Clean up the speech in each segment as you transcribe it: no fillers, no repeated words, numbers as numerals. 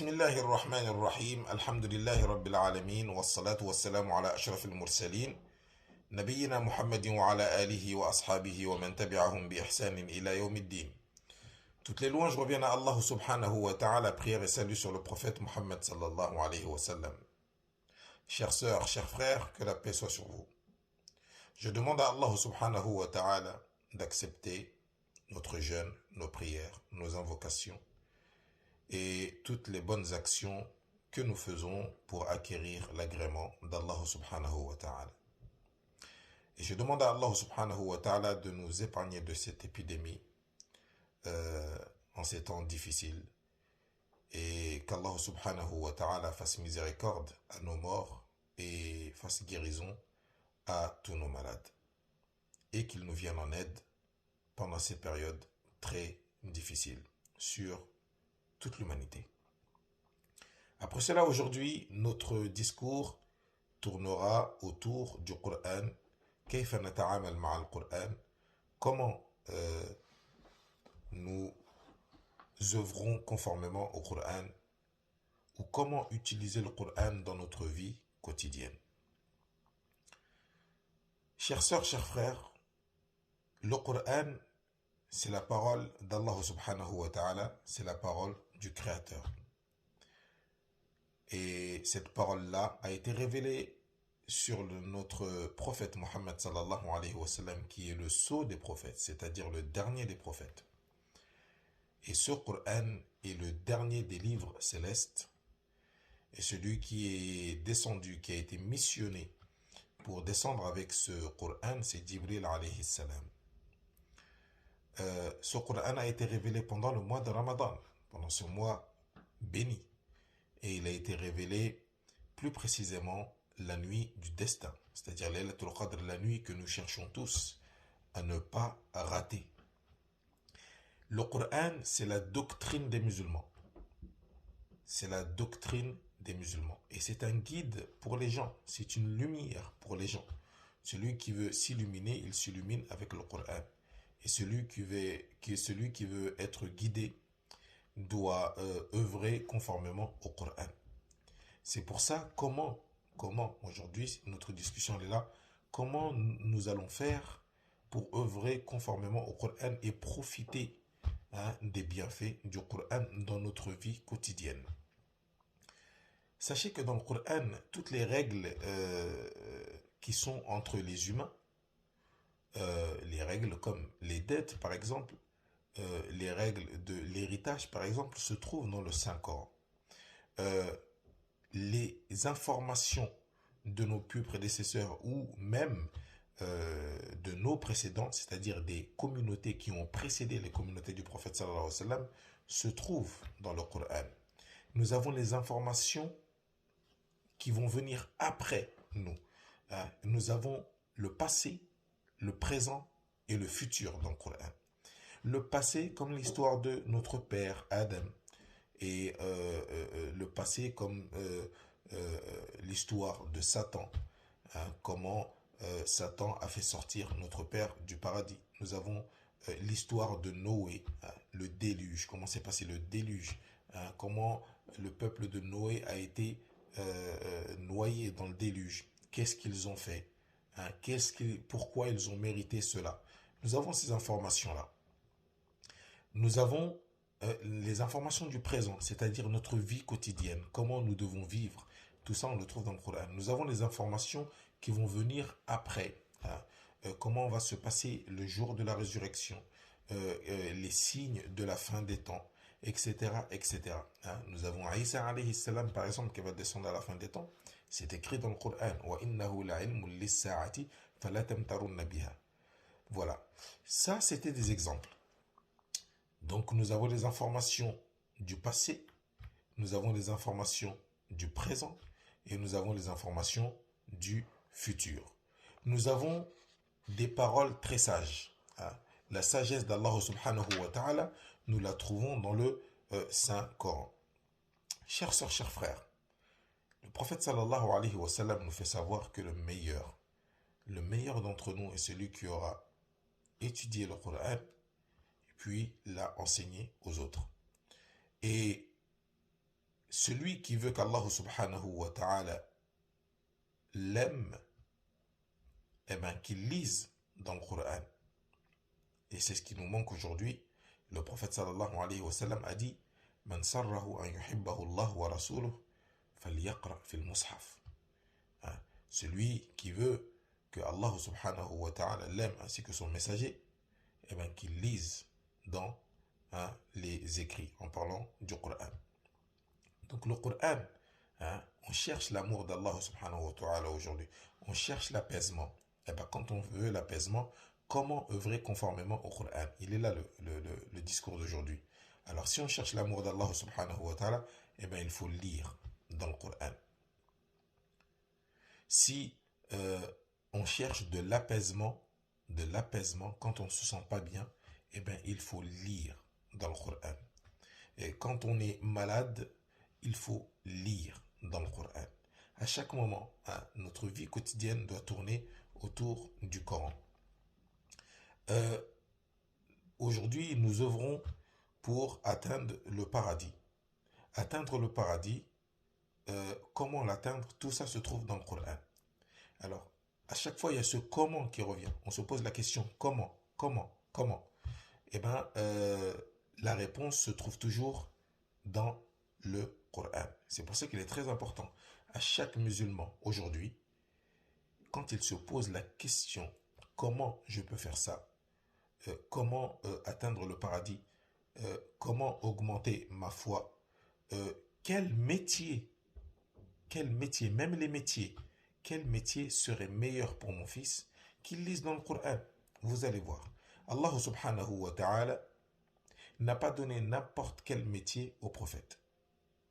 بسم الله الرحمن الرحيم الحمد لله رب العالمين والصلاة والسلام على أشرف المرسلين نبينا محمد وعلى آله وأصحابه ومن تبعهم بإحسان إلى يوم الدين. Toutes les louanges reviennent à Allah subhanahu wa ta'ala, prière et salut sur le prophète Muhammad sallallahu alayhi wa sallam. Chères sœurs, chers frères, que la paix soit sur vous. Je demande à Allah subhanahu wa ta'ala d'accepter notre jeûne, nos prières, nos invocations et toutes les bonnes actions que nous faisons pour acquérir l'agrément d'Allah subhanahu wa ta'ala. Et je demande à Allah subhanahu wa ta'ala de nous épargner de cette épidémie en ces temps difficiles et qu'Allah subhanahu wa ta'ala fasse miséricorde à nos morts et fasse guérison à tous nos malades et qu'il nous vienne en aide pendant ces périodes très difficiles sur toute l'humanité. Après cela, aujourd'hui, notre discours tournera autour du Coran. كيف نتعامل مع القرآن? Comment nous œuvrons conformément au Coran ou comment utiliser le Coran dans notre vie quotidienne. Chères sœurs, chers frères, le Coran, c'est la parole d'Allah subhanahu wa ta'ala, c'est la parole du Créateur. Et cette parole-là a été révélée sur notre prophète Muhammad sallallahu alayhi wa sallam, qui est le sceau des prophètes, c'est-à-dire le dernier des prophètes. Et ce Coran est le dernier des livres célestes, et celui qui est descendu, qui a été missionné pour descendre avec ce Coran, c'est Jibril alayhi salam. Ce Coran a été révélé pendant le mois de Ramadan, pendant ce mois béni. Et il a été révélé plus précisément la nuit du destin, c'est-à-dire Laylatul Qadr, la nuit que nous cherchons tous à ne pas rater. Le Coran, c'est la doctrine des musulmans. C'est la doctrine des musulmans. Et c'est un guide pour les gens, c'est une lumière pour les gens. Celui qui veut s'illuminer, il s'illumine avec le Coran. Et celui qui veut être guidé doit œuvrer conformément au Coran. C'est pour ça, comment aujourd'hui, notre discussion est là, comment nous allons faire pour œuvrer conformément au Coran et profiter des bienfaits du Coran dans notre vie quotidienne. Sachez que dans le Coran, toutes les règles qui sont entre les humains, les règles comme les dettes par exemple, les règles de l'héritage par exemple, se trouvent dans le Saint-Coran. Les informations de nos plus prédécesseurs ou même de nos précédents, c'est-à-dire des communautés qui ont précédé les communautés du prophète sallallahu alayhi wa sallam, se trouvent dans le Coran. Nous avons les informations qui vont venir après nous. Nous avons le passé, le présent et le futur dans le Coran. Le passé comme l'histoire de notre père Adam et le passé comme l'histoire de Satan, comment Satan a fait sortir notre père du paradis. Nous avons l'histoire de Noé, le déluge, comment s'est passé le déluge, comment le peuple de Noé a été noyé dans le déluge, qu'est-ce qu'ils ont fait, pourquoi ils ont mérité cela. Nous avons ces informations-là. Nous avons les informations du présent, c'est-à-dire notre vie quotidienne, comment nous devons vivre. Tout ça, on le trouve dans le Coran. Nous avons les informations qui vont venir après. Comment va se passer le jour de la résurrection, les signes de la fin des temps, etc. etc. Nous avons Isa alayhi salam, par exemple, qui va descendre à la fin des temps. C'est écrit dans le Coran. وَإِنَّهُ لَعِلْمٌ لِلسَّاعَةِ فَلَا تَمْتَرُنَّ بِهَا. Voilà. Ça, c'était des exemples. Donc nous avons les informations du passé, nous avons les informations du présent et nous avons les informations du futur. Nous avons des paroles très sages. La sagesse d'Allah subhanahu wa ta'ala, nous la trouvons dans le Saint-Coran. Chers sœurs, chers frères, le prophète sallallahu alayhi wa sallam nous fait savoir que le meilleur d'entre nous est celui qui aura étudié le Coran puis l'a enseigné aux autres. Et celui qui veut qu'Allah subhanahu wa ta'ala l'aime, eh bien, qu'il lise dans le Coran. Et c'est ce qui nous manque aujourd'hui. Le prophète sallallahu alayhi wa sallam a dit Man sarrahu an yuhibbahu Allah wa rasuluh falyaqra fil mushaf. Celui qui veut que Allah subhanahu wa ta'ala l'aime ainsi que son messager, eh bien, qu'il lise dans les écrits en parlant du Coran. Donc le Coran, on cherche l'amour d'Allah subhanahu wa ta'ala aujourd'hui. On cherche l'apaisement. Et bien quand on veut l'apaisement, comment œuvrer conformément au Coran? Il est là le discours d'aujourd'hui. Alors si on cherche l'amour d'Allah subhanahu wa ta'ala, eh bien il faut lire dans le Coran. Si on cherche de l'apaisement, quand on ne se sent pas bien, eh bien il faut lire dans le Coran. Et quand on est malade, il faut lire dans le Coran. À chaque moment, notre vie quotidienne doit tourner autour du Coran. Aujourd'hui, nous œuvrons pour atteindre le paradis. Atteindre le paradis, comment l'atteindre? Tout ça se trouve dans le Coran. Alors, à chaque fois, il y a ce comment qui revient. On se pose la question comment? Eh bien, la réponse se trouve toujours dans le Coran. C'est pour ça qu'il est très important à chaque musulman aujourd'hui, quand il se pose la question comment je peux faire ça, comment atteindre le paradis, comment augmenter ma foi, quel métier, même les métiers, quel métier serait meilleur pour mon fils, qu'il lise dans le Coran. Vous allez voir. Allah subhanahu wa ta'ala n'a pas donné n'importe quel métier aux prophètes.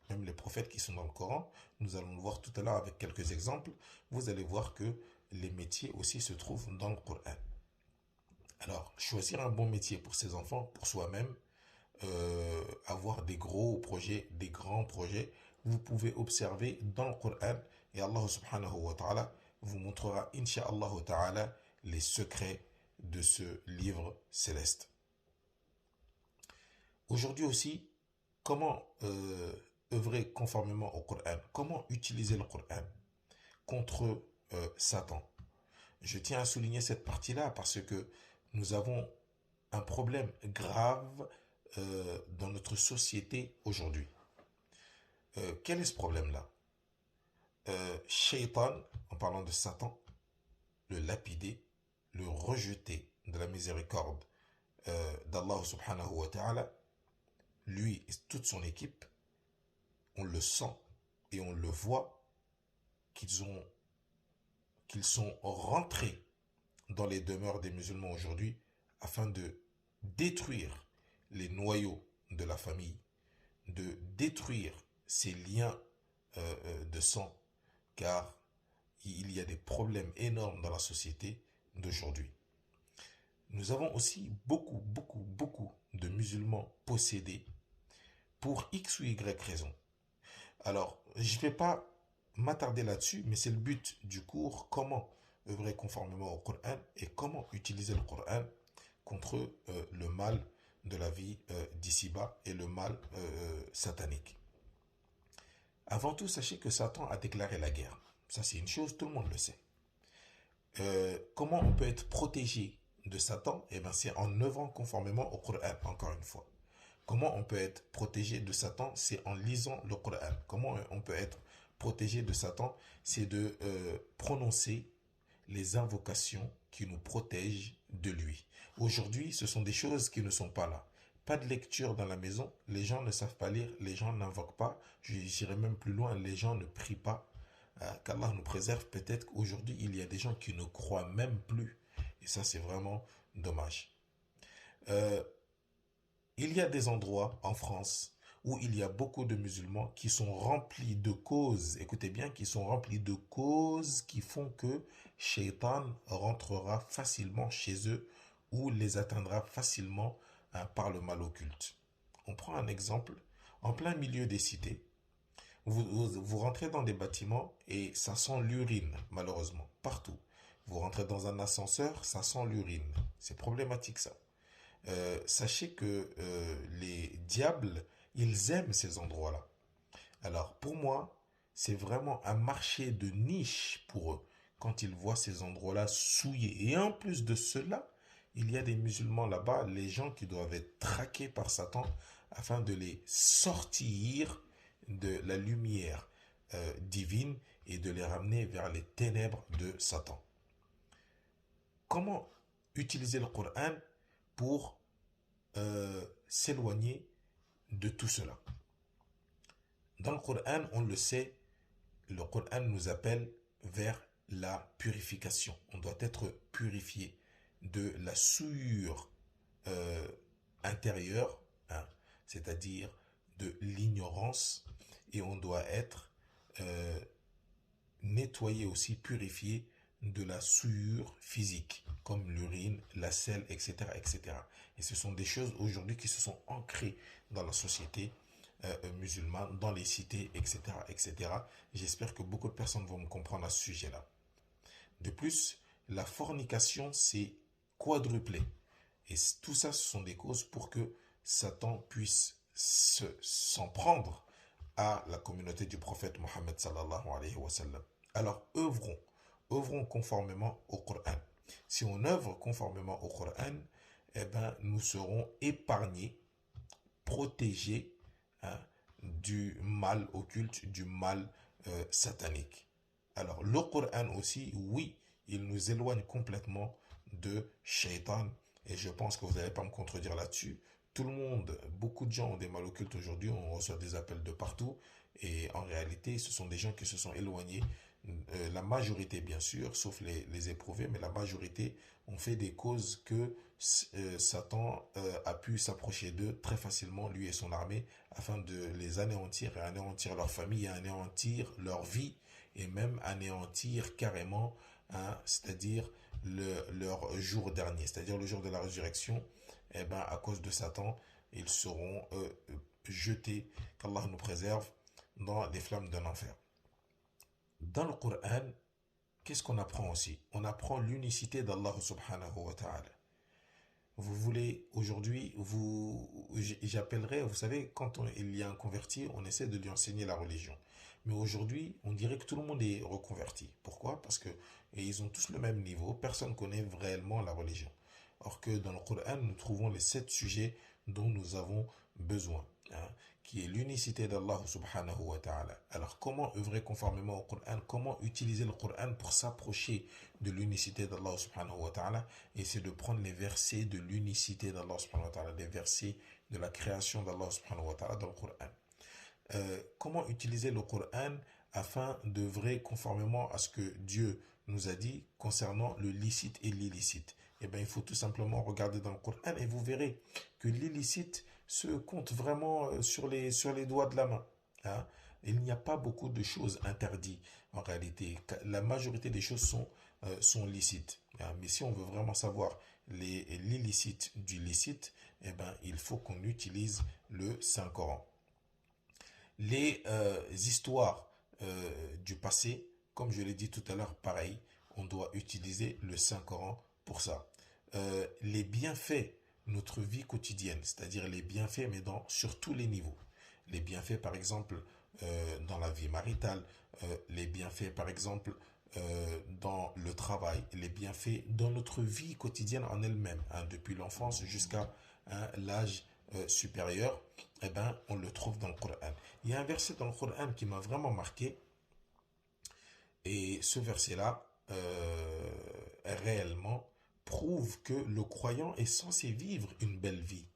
Même les prophètes qui sont dans le Coran, nous allons le voir tout à l'heure avec quelques exemples, vous allez voir que les métiers aussi se trouvent dans le Coran. Alors, choisir un bon métier pour ses enfants, pour soi-même, avoir des gros projets, des grands projets, vous pouvez observer dans le Coran et Allah subhanahu wa ta'ala vous montrera, insha'Allah ta'ala, les secrets de ce livre céleste. Aujourd'hui aussi, comment œuvrer conformément au Coran? Comment utiliser le Coran contre Satan? Je tiens à souligner cette partie-là parce que nous avons un problème grave dans notre société aujourd'hui. Quel est ce problème-là? Shaitan, en parlant de Satan, le lapider, le rejeter de la miséricorde d'Allah subhanahu wa ta'ala, lui et toute son équipe, on le sent et on le voit qu'ils sont rentrés dans les demeures des musulmans aujourd'hui afin de détruire les noyaux de la famille, de détruire ces liens de sang, car il y a des problèmes énormes dans la société d'aujourd'hui. Nous avons aussi beaucoup de musulmans possédés pour X ou Y raison. Alors, je ne vais pas m'attarder là-dessus, mais c'est le but du cours, comment œuvrer conformément au Coran et comment utiliser le Coran contre le mal de la vie d'ici-bas et le mal satanique. Avant tout, sachez que Satan a déclaré la guerre. Ça, c'est une chose, tout le monde le sait. Comment on peut être protégé de Satan? Eh bien, c'est en œuvrant conformément au Coran, encore une fois. Comment on peut être protégé de Satan? C'est en lisant le Coran. Comment on peut être protégé de Satan? C'est de prononcer les invocations qui nous protègent de lui. Aujourd'hui, ce sont des choses qui ne sont pas là. Pas de lecture dans la maison, les gens ne savent pas lire, les gens n'invoquent pas, j'irai même plus loin, les gens ne prient pas. Qu'Allah nous préserve, peut-être qu'aujourd'hui, il y a des gens qui ne croient même plus. Et ça, c'est vraiment dommage. Il y a des endroits en France où il y a beaucoup de musulmans qui sont remplis de causes, écoutez bien, qui sont remplis de causes qui font que Shaitan rentrera facilement chez eux ou les atteindra facilement par le mal occulte. On prend un exemple, en plein milieu des cités, vous rentrez dans des bâtiments et ça sent l'urine, malheureusement, partout. Vous rentrez dans un ascenseur, ça sent l'urine. C'est problématique ça. Sachez que les diables, ils aiment ces endroits-là. Alors, pour moi, c'est vraiment un marché de niche pour eux quand ils voient ces endroits-là souillés. Et en plus de cela, il y a des musulmans là-bas, les gens qui doivent être traqués par Satan afin de les sortir de la lumière divine et de les ramener vers les ténèbres de Satan. Comment utiliser le Coran pour s'éloigner de tout cela? Dans le Coran, on le sait, le Coran nous appelle vers la purification. On doit être purifié de la souillure euh, intérieure, hein, c'est-à-dire de l'ignorance, et on doit être euh, nettoyer aussi, purifier de la souillure physique, comme l'urine, la selle, etc., etc. Et ce sont des choses aujourd'hui qui se sont ancrées dans la société musulmane, dans les cités, etc., etc. J'espère que beaucoup de personnes vont me comprendre à ce sujet-là. De plus, la fornication s'est quadruplée. Et tout ça, ce sont des causes pour que Satan puisse s'en prendre à la communauté du prophète Mohammed sallallahu alayhi wa sallam. Alors œuvrons conformément au Coran. Si on œuvre conformément au Coran, eh ben, nous serons épargnés, protégés, hein, du mal occulte, du mal satanique. Alors le Coran aussi, oui, il nous éloigne complètement de Shaitan. Et je pense que vous n'allez pas me contredire là-dessus. Tout le monde, beaucoup de gens ont des mal occultes aujourd'hui, on reçoit des appels de partout. Et en réalité, ce sont des gens qui se sont éloignés. La majorité, bien sûr, sauf les éprouvés, mais la majorité ont fait des causes que Satan a pu s'approcher d'eux très facilement, lui et son armée, afin de les anéantir et anéantir leur famille, et anéantir leur vie, et même anéantir carrément, hein, c'est-à-dire leur jour dernier, c'est-à-dire le jour de la résurrection. Eh ben, à cause de Satan, ils seront jetés, qu'Allah nous préserve, dans les flammes d'un enfer. Dans le Coran, qu'est-ce qu'on apprend aussi? On apprend l'unicité d'Allah subhanahu wa ta'ala. Vous voulez, aujourd'hui, j'appellerai, vous savez, quand il y a un converti, on essaie de lui enseigner la religion. Mais aujourd'hui, on dirait que tout le monde est reconverti. Pourquoi? Parce que ils ont tous le même niveau, personne ne connaît réellement la religion. Or que dans le Coran, nous trouvons les 7 sujets dont nous avons besoin, hein, qui est l'unicité d'Allah subhanahu wa ta'ala. Alors, comment œuvrer conformément au Coran? Comment utiliser le Coran pour s'approcher de l'unicité d'Allah subhanahu wa ta'ala? Et c'est de prendre les versets de l'unicité d'Allah subhanahu wa ta'ala, les versets de la création d'Allah subhanahu wa ta'ala dans le Coran. Comment utiliser le Coran afin d'œuvrer conformément à ce que Dieu nous a dit concernant le licite et l'illicite? Eh bien, il faut tout simplement regarder dans le Coran et vous verrez que l'illicite se compte vraiment sur les doigts de la main, hein. Il n'y a pas beaucoup de choses interdites en réalité. La majorité des choses sont licites, hein. Mais si on veut vraiment savoir l'illicite du licite, eh ben, il faut qu'on utilise le Saint-Coran. Les histoires du passé, comme je l'ai dit tout à l'heure, pareil, on doit utiliser le Saint-Coran pour ça. Les bienfaits, notre vie quotidienne, c'est-à-dire les bienfaits, mais sur tous les niveaux. Les bienfaits, par exemple, dans la vie maritale, les bienfaits, par exemple, dans le travail, les bienfaits dans notre vie quotidienne en elle-même, hein, depuis l'enfance jusqu'à l'âge supérieur, eh ben, on le trouve dans le Coran. Il y a un verset dans le Coran qui m'a vraiment marqué, et ce verset-là, réellement, prouve que le croyant est censé vivre une belle vie.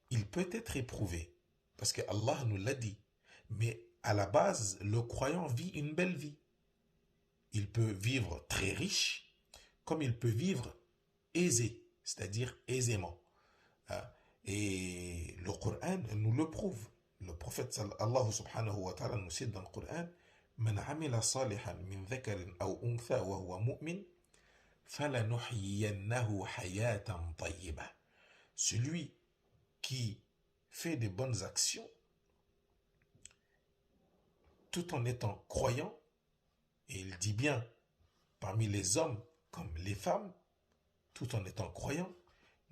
Il peut être éprouvé, parce que Allah nous l'a dit, mais à la base, le croyant vit une belle vie. Il peut vivre très riche, comme il peut vivre aisé, c'est-à-dire aisément. Et le Coran nous le prouve. Le prophète Allah subhanahu wa ta'ala nous cite dans le Coran: Man amila salihan min dhakarin aw untha wa huwa mu'min falanuhyiyannahu hayatan tayyibah. Celui qui fait des bonnes actions tout en étant croyant, et il dit bien parmi les hommes comme les femmes, tout en étant croyant,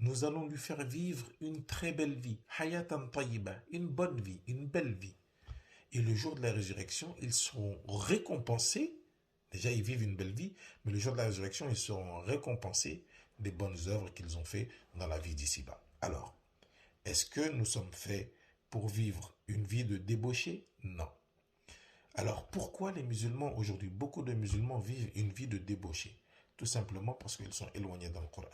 nous allons lui faire vivre une très belle vie, hayatan tayyiba, une bonne vie, une belle vie. Et le jour de la résurrection, ils seront récompensés. Déjà, ils vivent une belle vie, mais le jour de la résurrection, ils seront récompensés des bonnes œuvres qu'ils ont fait dans la vie d'ici-bas. Alors, est-ce que nous sommes faits pour vivre une vie de débauché? Non. Alors, pourquoi les musulmans aujourd'hui, beaucoup de musulmans vivent une vie de débauché? Tout simplement parce qu'ils sont éloignés dans le Coran.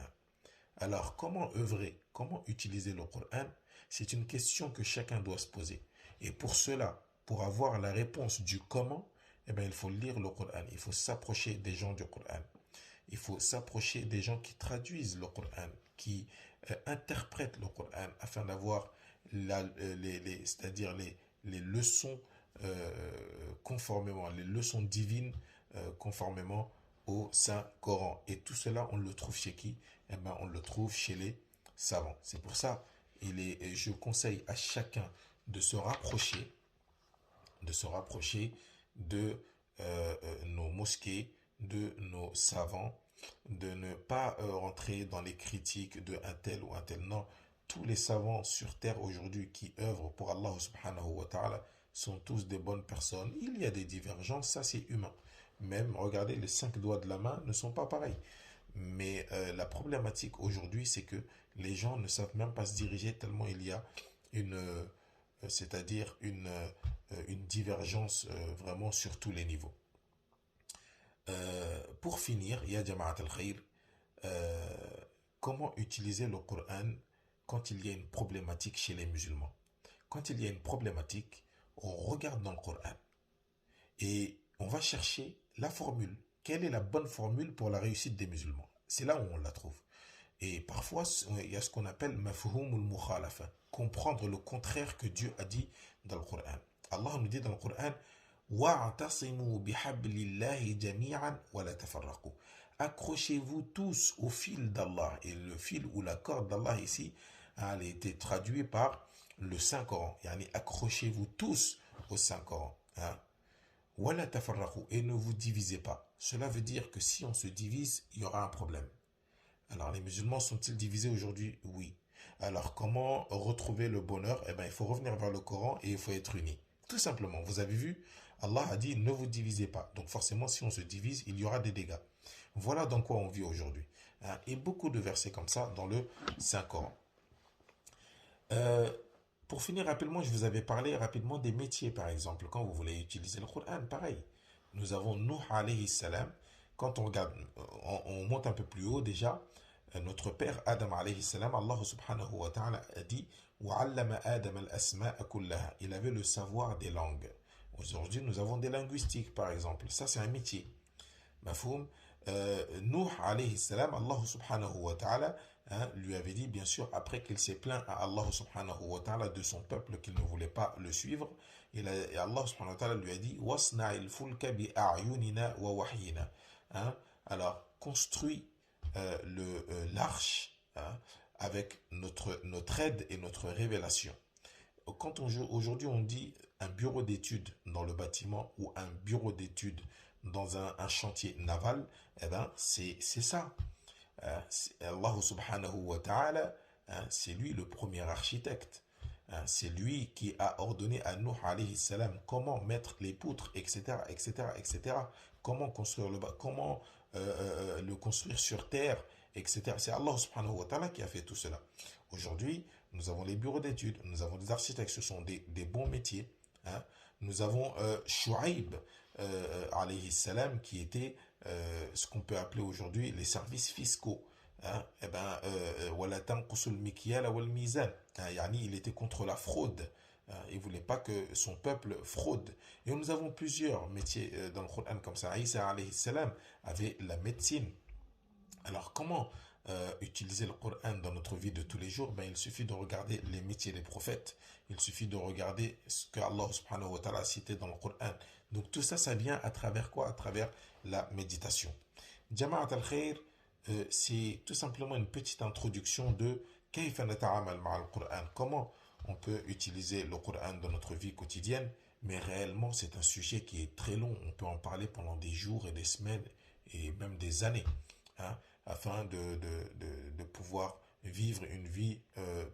Alors, comment œuvrer, comment utiliser le Coran? C'est une question que chacun doit se poser. Et pour cela, pour avoir la réponse du comment, eh bien, il faut lire le Coran. Il faut s'approcher des gens du Coran. Il faut s'approcher des gens qui traduisent le Coran, qui interprètent le Coran afin d'avoir c'est-à-dire les leçons conformément, les leçons divines conformément au Saint-Coran. Et tout cela, on le trouve chez qui? Eh ben, on le trouve chez les savants. C'est pour ça, je conseille à chacun de se rapprocher, de nos mosquées, de nos savants, de ne pas rentrer dans les critiques de un tel ou un tel. Non, tous les savants sur terre aujourd'hui qui œuvrent pour Allah subhanahu wa ta'ala sont tous des bonnes personnes. Il y a des divergences, ça c'est humain. Même, regardez, les 5 doigts de la main ne sont pas pareils. Mais la problématique aujourd'hui, c'est que les gens ne savent même pas se diriger tellement il y a c'est-à-dire une divergence vraiment sur tous les niveaux. Pour finir, il y a Jama'at al-Khair, euh, comment utiliser le Coran quand il y a une problématique chez les musulmans. Quand il y a une problématique, on regarde dans le Coran et on va chercher la formule. Quelle est la bonne formule pour la réussite des musulmans? C'est là où on la trouve. Et parfois, il y a ce qu'on appelle mafhum al-mukhalafa, comprendre le contraire que Dieu a dit dans le Coran. Allah nous dit dans le Coran, wa'tasimu bihablillahi jami'an wa la tafarraqu. Accrochez-vous tous au fil d'Allah. Et le fil ou la corde d'Allah ici, elle a été traduite par le Saint-Coran. Yani, accrochez-vous tous au Saint-Coran. Hein? Wa la tafarraqu. Et ne vous divisez pas. Cela veut dire que si on se divise, il y aura un problème. Alors, les musulmans sont-ils divisés aujourd'hui? Oui. Alors, comment retrouver le bonheur? Eh bien, il faut revenir vers le Coran et il faut être unis. Tout simplement. Vous avez vu, Allah a dit ne vous divisez pas. Donc, forcément, si on se divise, il y aura des dégâts. Voilà dans quoi on vit aujourd'hui. Et beaucoup de versets comme ça dans le Saint-Coran. Euh, pour finir rapidement, je vous avais parlé rapidement des métiers, par exemple. Quand vous voulez utiliser le Coran, pareil. Nous avons Nuh alayhi salam. Quand on regarde, on monte un peu plus haut déjà. Notre père Adam alayhi salam, Allah subhanahu wa ta'ala a dit وَعَلَّمَ آدَمَ الْأَسْمَاءَ كُلَّهَا. Il avait le savoir des langues. Aujourd'hui, nous avons des linguistiques, par exemple. Ça, c'est un métier. Mafoum. Nuh alayhi salam, Allah subhanahu wa ta'ala lui avait dit, bien sûr, après qu'il s'est plaint à Allah subhanahu wa ta'ala de son peuple qu'il ne voulait pas le suivre, et Allah subhanahu wa ta'ala lui a dit وَاصْنَعِ الْفُلْكَ بِأَعْيُنِنَا وَوَحْيِنَا. Alors, construis l'arche avec notre aide et notre révélation. Quand aujourd'hui on dit un bureau d'études dans le bâtiment ou un bureau d'études dans un chantier naval, eh ben c'est ça. Allah subhanahu wa ta'ala, c'est lui le premier architecte. C'est lui qui a ordonné à Nuh alayhi salam comment mettre les poutres, etc., etc., etc. Comment construire comment le construire sur terre, etc. C'est Allah subhanahu wa ta'ala qui a fait tout cela. Aujourd'hui, nous avons les bureaux d'études, nous avons des architectes, ce sont des bons métiers. Hein. Nous avons Shu'aib alayhi salam qui était ce qu'on peut appeler aujourd'hui les services fiscaux. Hein. Eh ben, wala tanqusul mikyala wal mizan. Yani, il était contre la fraude. Il ne voulait pas que son peuple fraude. Et nous avons plusieurs métiers dans le Coran comme ça. Isa alayhi salam avait la médecine. Alors, comment utiliser le Coran dans notre vie de tous les jours? Ben, il suffit de regarder les métiers des prophètes. Il suffit de regarder ce que Allah subhanahu wa ta'ala a cité dans le Coran. Donc, tout ça, ça vient à travers quoi? À travers la méditation. Jama'at al-Khair, c'est tout simplement une petite introduction de كيف نتعامل مع القرآن. Comment on peut utiliser le Coran dans notre vie quotidienne, mais réellement c'est un sujet qui est très long. On peut en parler pendant des jours et des semaines et même des années, hein, afin de pouvoir vivre une vie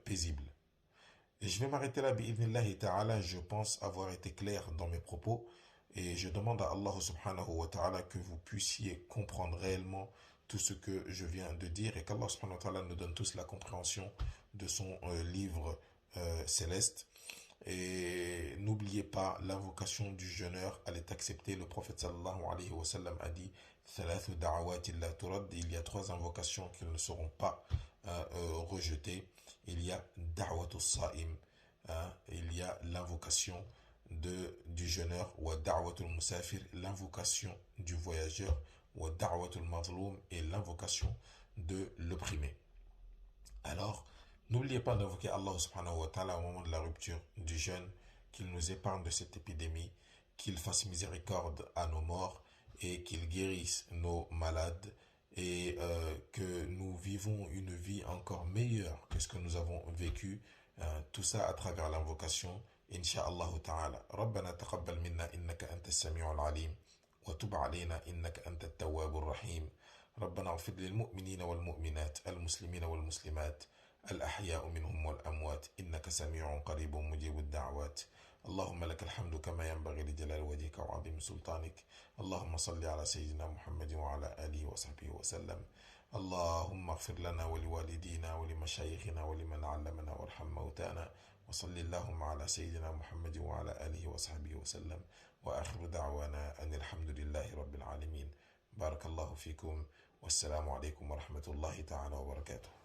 paisible. Et je vais m'arrêter là, bi'idhnillahi ta'ala. Je pense avoir été clair dans mes propos. Et je demande à Allah subhanahu wa ta'ala que vous puissiez comprendre réellement tout ce que je viens de dire et qu'Allah subhanahu wa ta'ala nous donne tous la compréhension de son livre céleste. Et n'oubliez pas, l'invocation du jeûneur, elle est acceptée. Le prophète sallallahu alayhi wa sallam a dit il y a trois invocations qui ne seront pas rejetées. Il y a da'watul sa'im, il y a l'invocation du jeûneur, wa da'watul musafir, l'invocation du voyageur, wa da'watul mazloum, et l'invocation de l'opprimé. Alors, n'oubliez pas d'invoquer Allah subhanahu wa ta'ala au moment de la rupture du jeûne, qu'il nous épargne de cette épidémie, qu'il fasse miséricorde à nos morts et qu'il guérisse nos malades et que nous vivons une vie encore meilleure que ce que nous avons vécu, tout ça à travers l'invocation, Inch'Allah ta'ala. Rabbana taqabbal minna innaka anta as-sami'ul alim wa tub alayna innaka anta at-tawwabur rahim. ربنا اغفر للمؤمنين والمؤمنات المسلمين والمسلمات الأحياء منهم والأموات إنك سميع قريب مجيب الدعوات. اللهم لك الحمد كما ينبغي لجلال وجهك وعظيم سلطانك. اللهم صل على سيدنا محمد وعلى آله وصحبه وسلم. اللهم اغفر لنا ولوالدينا ولمشايخنا ولمن علمنا وارحم موتانا. وصل اللهم على سيدنا محمد وعلى آله وصحبه وسلم. وآخر دعوانا أن الحمد لله رب العالمين. بارك الله فيكم والسلام عليكم ورحمة الله تعالى وبركاته.